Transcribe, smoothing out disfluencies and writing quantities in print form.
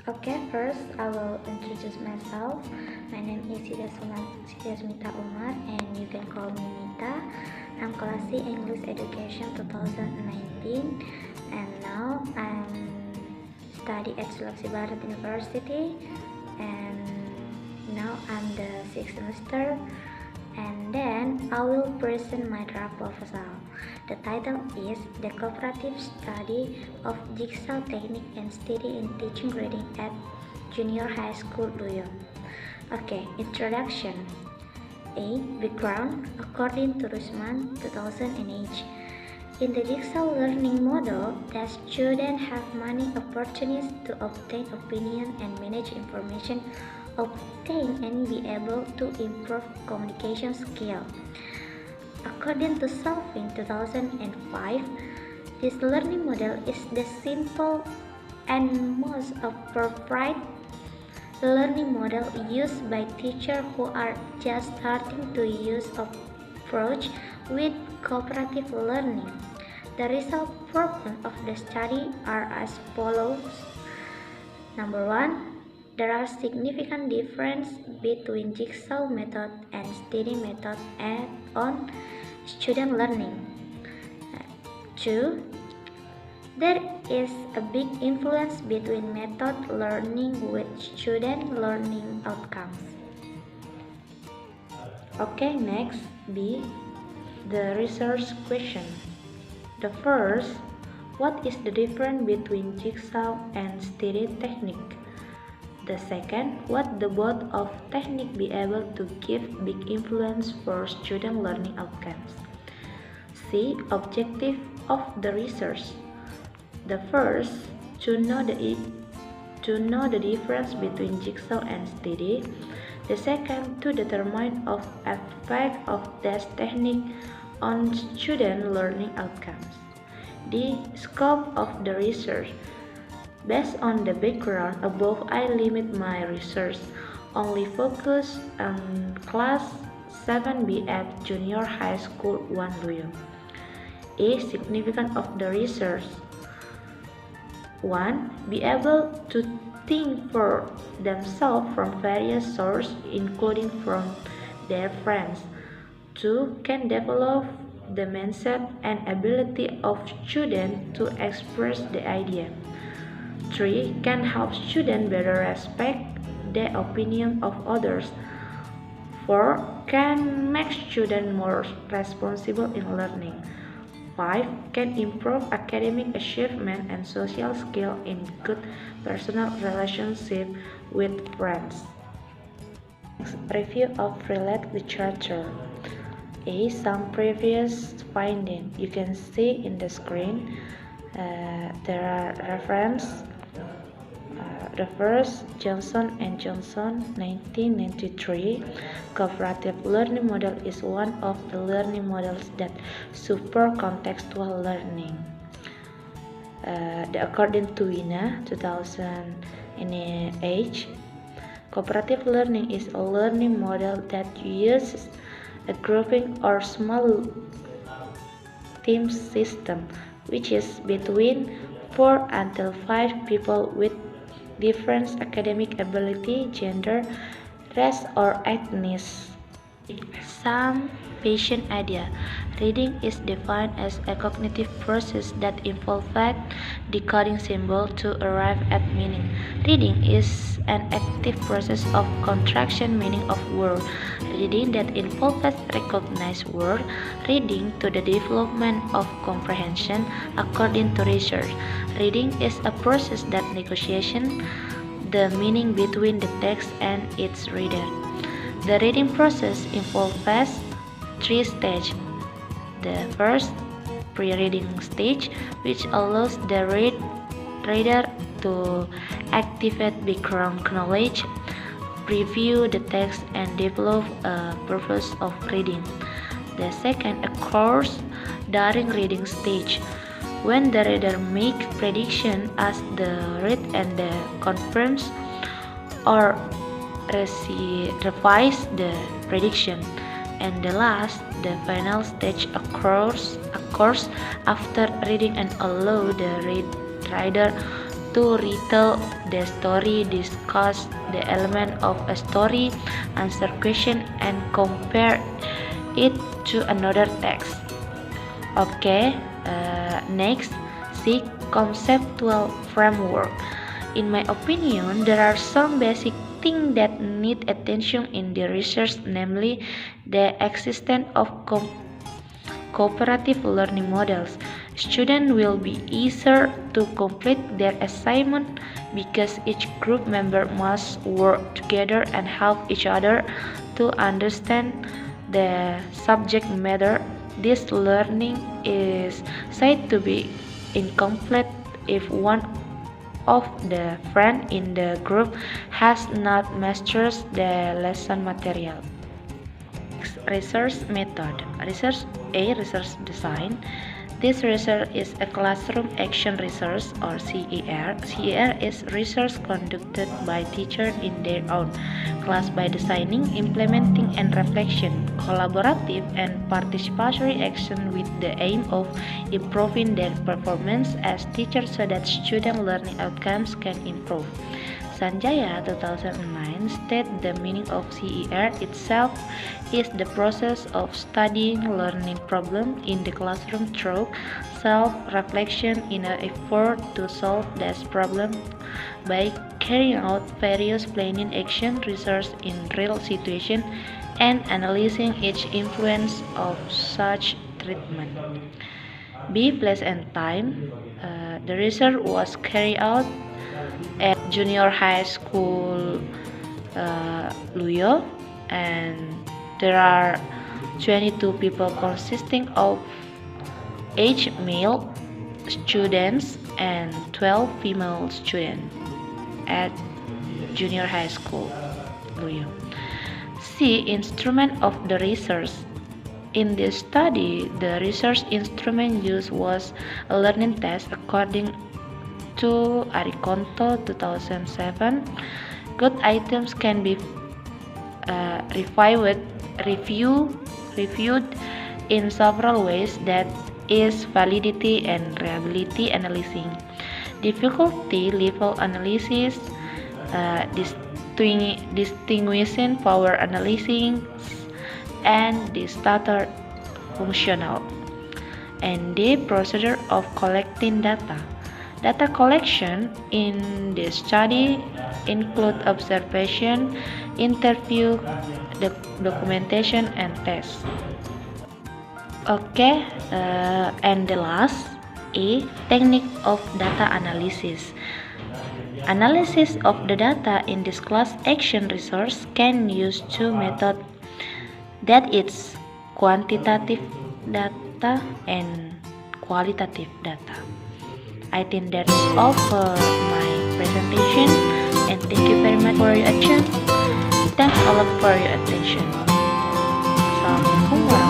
Okay, first I will introduce myself. My name is Sidasmita Umar and you can call me Mita. I'm Class C English Education 2019 and now I'm study at Sulawesi Barat University and now I'm the 6th semester and then I will present my draft proposal. The title is The Cooperative Study of Jigsaw Technique and Study in Teaching Reading at Junior High School Luyong. Okay, introduction. A. Background. According to Rusman 2008, in the Jigsaw learning model, the students have many opportunities to obtain opinion and manage information, obtain and be able to improve communication skill. According to Solving 2005, this learning model is the simple and most appropriate learning model used by teachers who are just starting to use approach with cooperative learning. The result problem of the study are as follows. Number 1. There are significant differences between Jigsaw method and study method on student learning. 2. There is a big influence between method learning with student learning outcomes. Okay, next B. The research question. The first, what is the difference between Jigsaw and study technique? The second, what the both of technique be able to give big influence for student learning outcomes? C. Objective of the research. The first, to know the difference between Jigsaw and study. The second, to determine the effect of that technique on student learning outcomes. The scope of the research. Based on the background above, I limit my research only focus on class 7B at Junior High School 1 Luyong. A. Significance of the research. 1. Be able to think for themselves from various sources, including from their friends. 2. Can develop the mindset and ability of students to express the idea. 3. Can help students better respect the opinion of others. 4. Can make students more responsible in learning. 5. Can improve academic achievement and social skill in good personal relationship with friends. Next, review of related literature. A. Some previous findings. You can see in the screen. There are references. The first, Johnson & Johnson, 1993. Cooperative learning model is one of the learning models that support contextual learning. According to Wina, 2008, cooperative learning is a learning model that uses a grouping or small team system, which is between 4 until 5 people with different academic ability, gender, race, or ethnicity. Some patient idea. Reading is defined as a cognitive process that involves decoding symbols to arrive at meaning. Reading is an active process of contraction meaning of words. Reading that involves recognized words. Reading to the development of comprehension. According to research, reading is a process that negotiates the meaning between the text and its reader. The reading process involves 3 stages. The first, pre-reading stage, which allows the reader to activate background knowledge, review the text, and develop a purpose of reading. The second occurs during reading stage, when the reader makes prediction as the read and confirms or revise the prediction. And the last, the final stage occurs after reading and allow the reader to retell the story, discuss the element of a story, answer questions, and compare it to another text. Okay, next, see conceptual framework. In my opinion, there are some basic things that need attention in the research, namely the existence of cooperative learning models. Students will be easier to complete their assignment because each group member must work together and help each other to understand the subject matter. This learning is said to be incomplete if one of the friends in the group has not mastered the lesson material. Research method. Research design. This research is a classroom action research or CER. CER is research conducted by teachers in their own class by designing, implementing, and reflection, collaborative and participatory action with the aim of improving their performance as teachers so that student learning outcomes can improve. Sanjaya 2009 stated the meaning of CER itself is the process of studying learning problems in the classroom through self-reflection in an effort to solve this problem by carrying out various planning action, research in real situations, and analyzing each influence of such treatment. B. Place and time. The research was carried out at Junior High School Luyo, and there are 22 people consisting of 8 male students and 12 female students at Junior High School Luyo. C. Instrument of the research. In this study, the research instrument used was a learning test according to Arikonto 2007. Good items can be reviewed in several ways, that is validity and reliability analysis, difficulty level analysis, distinguishing power analysis, and the starter functional, and the procedure of collecting data. Data collection in this study include observation, interview, documentation, and tests. Okay, and the last, A. Technique of data analysis. Analysis of the data in this class action research can use two methods, that is quantitative data and qualitative data. I think that's all for my presentation, and thank you very much for your attention. Thanks a lot for your attention. Assalamualaikum.